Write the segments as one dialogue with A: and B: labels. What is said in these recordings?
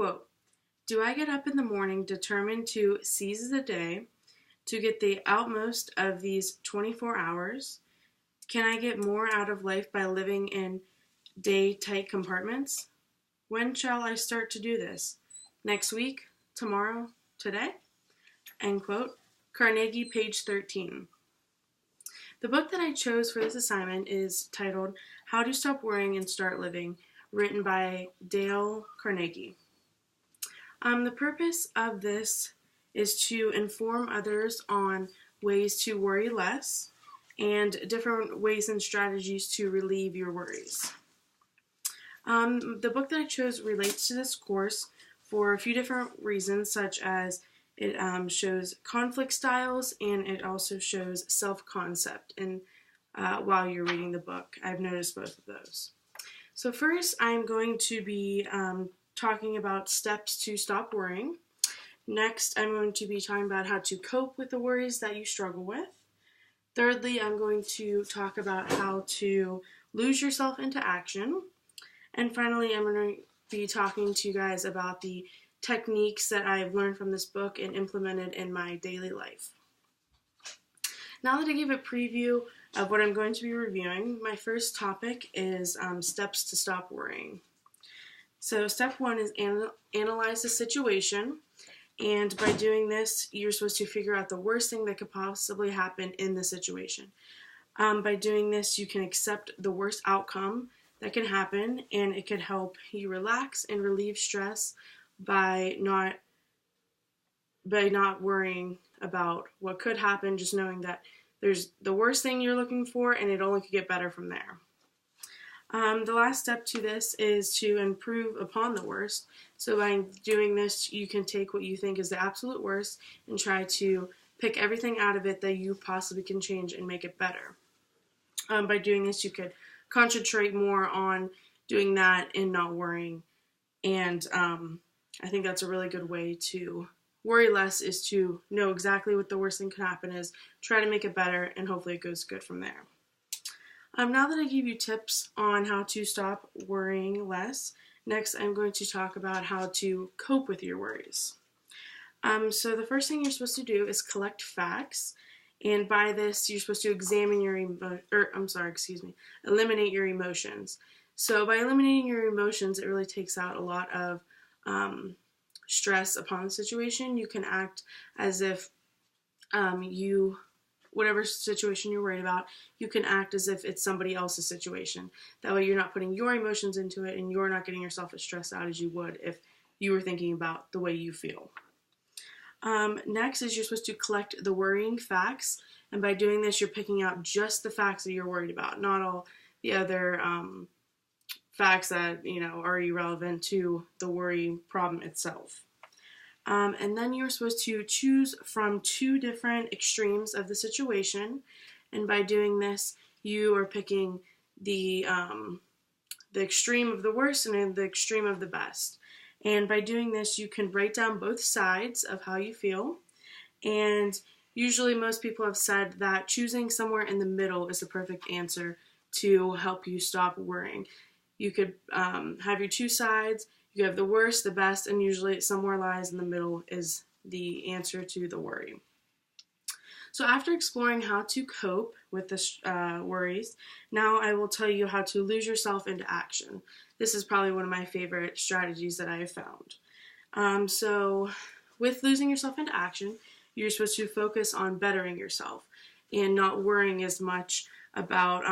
A: Quote, "Do I get up in the morning determined to seize the day, to get the utmost of these 24 hours? Can I get more out of life by living in day-tight compartments? When shall I start to do this? Next week? Tomorrow? Today?" End quote. Carnegie, page 13. The book that I chose for this assignment is titled How to Stop Worrying and Start Living, written by Dale Carnegie. The purpose of this is to inform others on ways to worry less and different ways and strategies to relieve your worries. The book that I chose relates to this course for a few different reasons, such as it shows conflict styles and it also shows self-concept. And while you're reading the book, I've noticed both of those. So first, I'm going to be talking about steps to stop worrying. Next, I'm going to be talking about how to cope with the worries that you struggle with. Thirdly, I'm going to talk about how to lose yourself into action. And finally, I'm going to be talking to you guys about the techniques that I've learned from this book and implemented in my daily life. Now that I give a preview of what I'm going to be reviewing, my first topic is steps to stop worrying. So step one is analyze the situation, and by doing this, you're supposed to figure out the worst thing that could possibly happen in the situation. By doing this, you can accept the worst outcome that can happen, and it could help you relax and relieve stress by not worrying about what could happen, just knowing that there's the worst thing you're looking for and it only could get better from there. The last step to this is to improve upon the worst. So by doing this, you can take what you think is the absolute worst and try to pick everything out of it that you possibly can change and make it better. By doing this, you could concentrate more on doing that and not worrying. And I think that's a really good way to worry less, is to know exactly what the worst thing could happen is, try to make it better, and hopefully it goes good from there. Now that I gave you tips on how to stop worrying less, next I'm going to talk about how to cope with your worries. So the first thing you're supposed to do is collect facts, and by this you're supposed to eliminate your emotions. So by eliminating your emotions, it really takes out a lot of stress upon the situation. You can act as if whatever situation you're worried about, you can act as if it's somebody else's situation. That way you're not putting your emotions into it and you're not getting yourself as stressed out as you would if you were thinking about the way you feel. Next is you're supposed to collect the worrying facts, and by doing this you're picking out just the facts that you're worried about, not all the other facts that are irrelevant to the worry problem itself. And then you're supposed to choose from two different extremes of the situation, and by doing this you are picking the extreme of the worst and the extreme of the best. And by doing this you can break down both sides of how you feel, and usually most people have said that choosing somewhere in the middle is the perfect answer to help you stop worrying. You could have your two sides. You have the worst, the best, and usually somewhere lies in the middle is the answer to the worry. So after exploring how to cope with the worries, now I will tell you how to lose yourself into action. This is probably one of my favorite strategies that I have found. So with losing yourself into action, you're supposed to focus on bettering yourself and not worrying as much about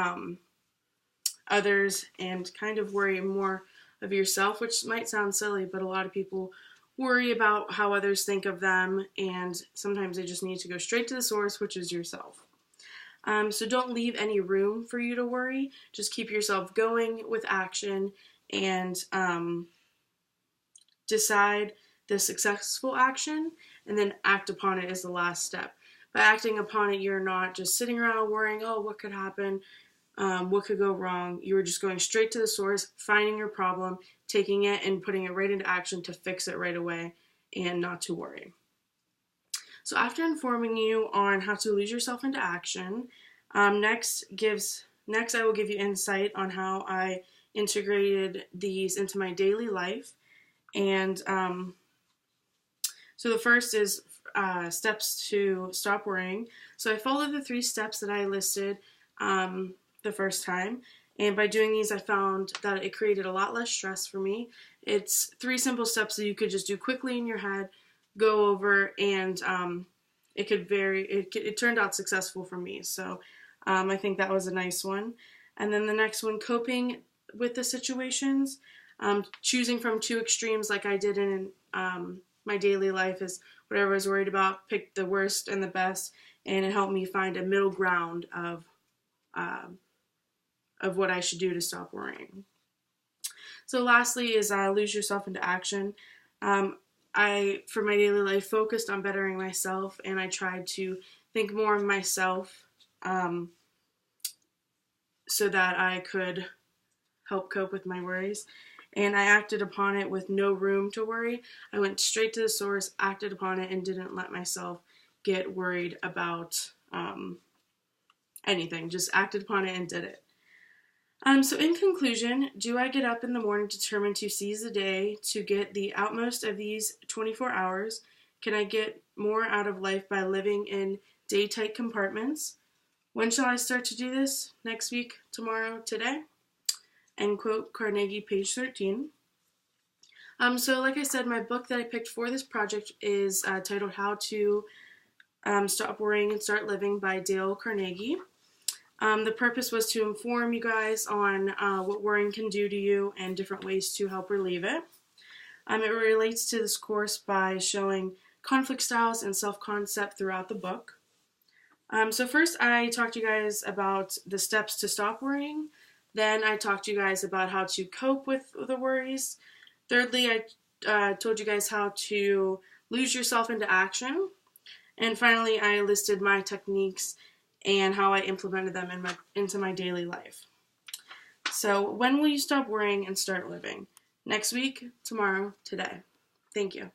A: others, and kind of worry more of yourself, which might sound silly, but a lot of people worry about how others think of them, and sometimes they just need to go straight to the source, which is yourself. So don't leave any room for you to worry. Just keep yourself going with action, and decide the successful action, and then act upon it as the last step. By acting upon it, you're not just sitting around worrying, oh, what could happen? What could go wrong? You were just going straight to the source, finding your problem, taking it and putting it right into action to fix it right away and not to worry. So after informing you on how to lose yourself into action, next I will give you insight on how I integrated these into my daily life, And so the first is steps to stop worrying. So I followed the 3 steps that I listed the first time. And by doing these, I found that it created a lot less stress for me. It's 3 simple steps that you could just do quickly in your head, go over, and it turned out successful for me. So I think that was a nice one. And then the next one, coping with the situations. Choosing from 2 extremes like I did in my daily life is whatever I was worried about, pick the worst and the best, and it helped me find a middle ground of what I should do to stop worrying. So lastly is lose yourself into action. For my daily life, focused on bettering myself, and I tried to think more of myself so that I could help cope with my worries. And I acted upon it with no room to worry. I went straight to the source, acted upon it, and didn't let myself get worried about anything. Just acted upon it and did it. So in conclusion, do I get up in the morning determined to seize the day to get the utmost of these 24 hours? Can I get more out of life by living in day-tight compartments? When shall I start to do this? Next week, tomorrow, today? End quote, Carnegie, page 13. So like I said, my book that I picked for this project is titled How to Stop Worrying and Start Living by Dale Carnegie. The purpose was to inform you guys on what worrying can do to you and different ways to help relieve it. It relates to this course by showing conflict styles and self-concept throughout the book. So first I talked to you guys about the steps to stop worrying. Then I talked to you guys about how to cope with the worries. Thirdly, I told you guys how to lose yourself into action. And finally, I listed my techniques and how I implemented them into my daily life. So when will you stop worrying and start living? Next week, tomorrow, today. Thank you.